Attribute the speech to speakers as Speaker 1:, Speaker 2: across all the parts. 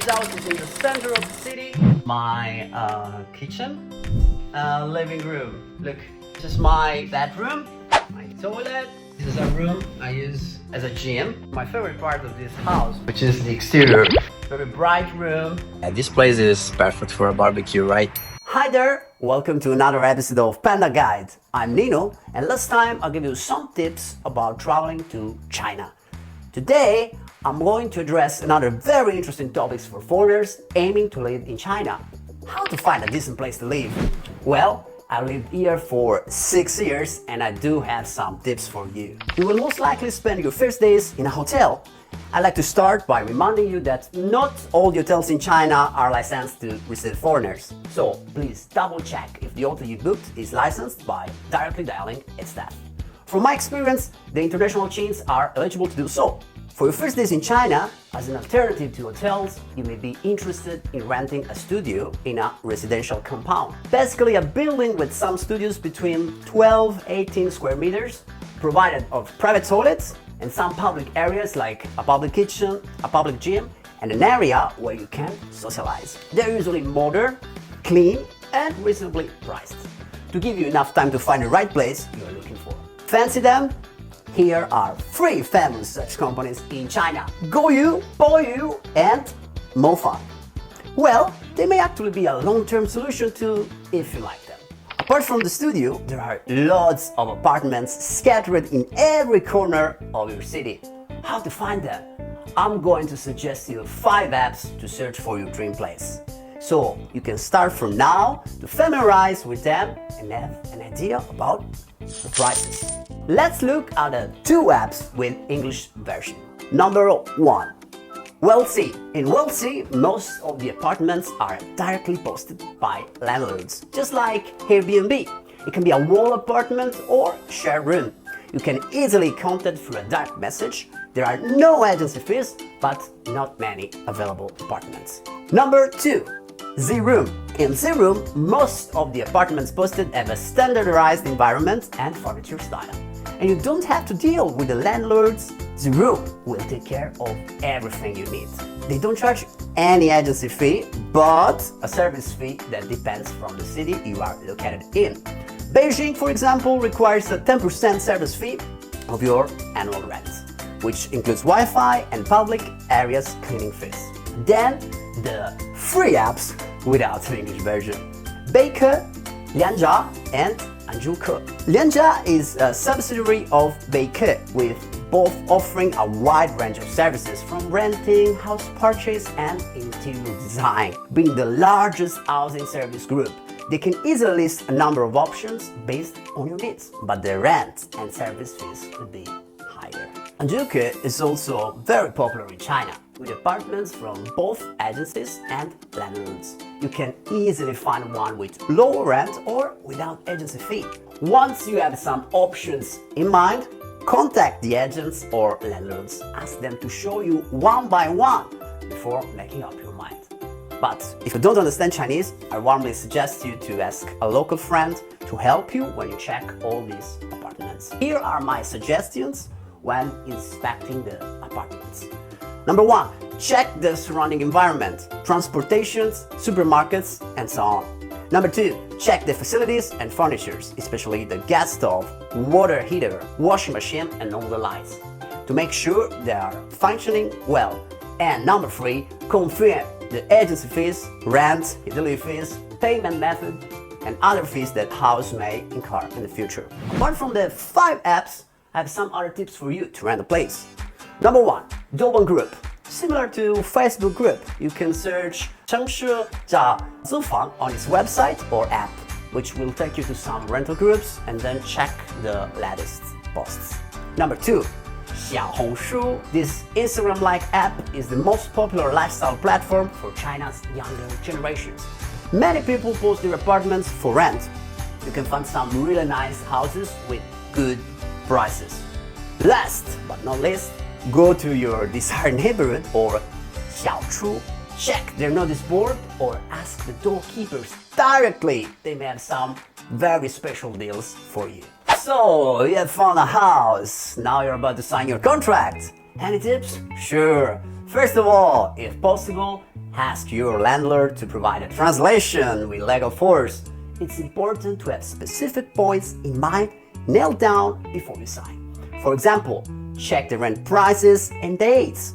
Speaker 1: This house is in the center of the city. My kitchen, living room. Look, this is my bedroom, my toilet. This is a room I use as a gym. My favorite part of this house, which is the exterior. Very bright room.
Speaker 2: And this place is perfect for a barbecue, right?
Speaker 1: Hi there! Welcome to another episode of PandaGuide. I'm Nino, and last time I'll give you some tips about traveling to China. Today, I'm going to address another very interesting topics for foreigners aiming to live in China. How to find a decent place to live? Well, I lived here for 6 years and I do have some tips for you. You will most likely spend your first days in a hotel. I'd like to start by reminding you that not all the hotels in China are licensed to receive foreigners. So please double check if the hotel you booked is licensed by directly dialing its staff. From my experience, the international chains are eligible to do so. For your first days in China, as an alternative to hotels, you may be interested in renting a studio in a residential compound. Basically a building with some studios between 12-18 square meters, provided of private toilets, and some public areas like a public kitchen, a public gym, and an area where you can socialize. They're usually modern, clean, and reasonably priced, to give you enough time to find the right place you are looking for. Fancy them? Here are 3 famous such companies in China: Goyu, Boyu, and Mofan. Well, they may actually be a long-term solution too, if you like them. Apart from the studio, there are lots of apartments scattered in every corner of your city. How to find them? I'm going to suggest you 5 apps to search for your dream place. So you can start from now to familiarize with them and have an idea about the prices. Let's look at the 2 apps with English version. Number 1. Wealthy. In Wealthy, most of the apartments are directly posted by landlords, just like Airbnb. It can be a wall apartment or shared room. You can easily contact through a direct message. There are no agency fees, but not many available apartments. Number 2. Z-Room. In Z-Room, most of the apartments posted have a standardized environment and furniture style. And you don't have to deal with the landlords. Z-Room will take care of everything you need. They don't charge any agency fee, but a service fee that depends from the city you are located in. Beijing, for example, requires a 10% service fee of your annual rent, which includes Wi-Fi and public areas cleaning fees. Then, the free apps without an English version: Beike, Lianjia, and Anjuke. Lianjia is a subsidiary of Beike, with both offering a wide range of services from renting, house purchase, and interior design. Being the largest housing service group, they can easily list a number of options based on your needs, but the rent and service fees could be higher. Anjuke is also very popular in China, with apartments from both agencies and landlords. You can easily find one with lower rent or without agency fee. Once you have some options in mind, contact the agents or landlords. Ask them to show you one by one before making up your mind. But if you don't understand Chinese, I warmly suggest you to ask a local friend to help you when you check all these apartments. Here are my suggestions when inspecting the apartments. Number 1. Check the surrounding environment, transportations, supermarkets, and so on. Number 2. Check the facilities and furnitures, especially the gas stove, water heater, washing machine, and all the lights, to make sure they are functioning well. And number 3. Confirm the agency fees, rent, utility fees, payment method, and other fees that house may incur in the future. Apart from the 5 apps, I have some other tips for you to rent a place. Number 1. Douban Group. Similar to Facebook group, you can search 城市找租房 on its website or app, which will take you to some rental groups and then check the latest posts. Number 2. 小红书. This Instagram-like app is the most popular lifestyle platform for China's younger generations. Many people post their apartments for rent. You can find some really nice houses with good prices. Last but not least, go to your desired neighborhood or 小厨. Check their notice board or ask the doorkeepers directly. They may have some very special deals for you. So, you have found a house. Now you're about to sign your contract. Any tips? Sure. First of all, if possible, ask your landlord to provide a translation with legal force. It's important to have specific points in mind nailed down before you sign. For example, check the rent prices and dates.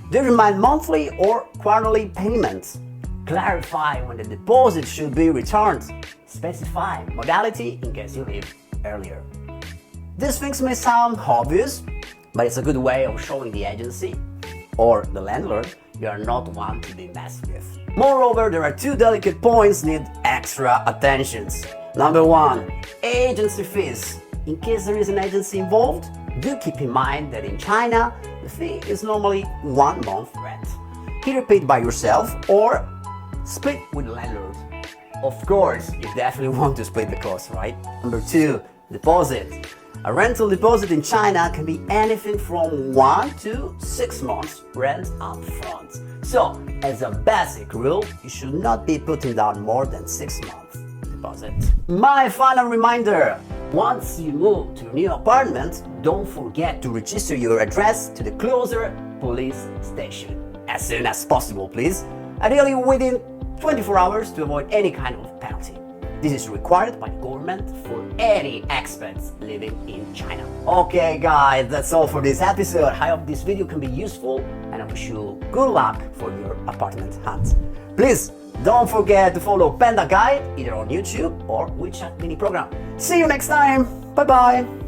Speaker 1: Determine monthly or quarterly payments. Clarify when the deposit should be returned. Specify modality in case you leave earlier. These things may sound obvious, but it's a good way of showing the agency or the landlord you are not one to be messed with. Moreover, there are two delicate points need extra attentions. Number one, agency fees. In case there is an agency involved, do keep in mind that in China, the fee is normally 1 month rent, either paid by yourself or split with the landlord. Of course, you definitely want to split the cost, right? Number two, deposit. A rental deposit in China can be anything from 1 to 6 months rent up front. So, as a basic rule, you should not be putting down more than 6 months deposit. My final reminder, once you move to a new apartment, don't forget to register your address to the closer police station. As soon as possible, please. Ideally within 24 hours to avoid any kind of penalty. This is required by the government for any expats living in China. Okay guys, that's all for this episode. I hope this video can be useful and I wish you good luck for your apartment hunt. Please don't forget to follow PandaGuide either on YouTube or WeChat mini program. See you next time. Bye bye.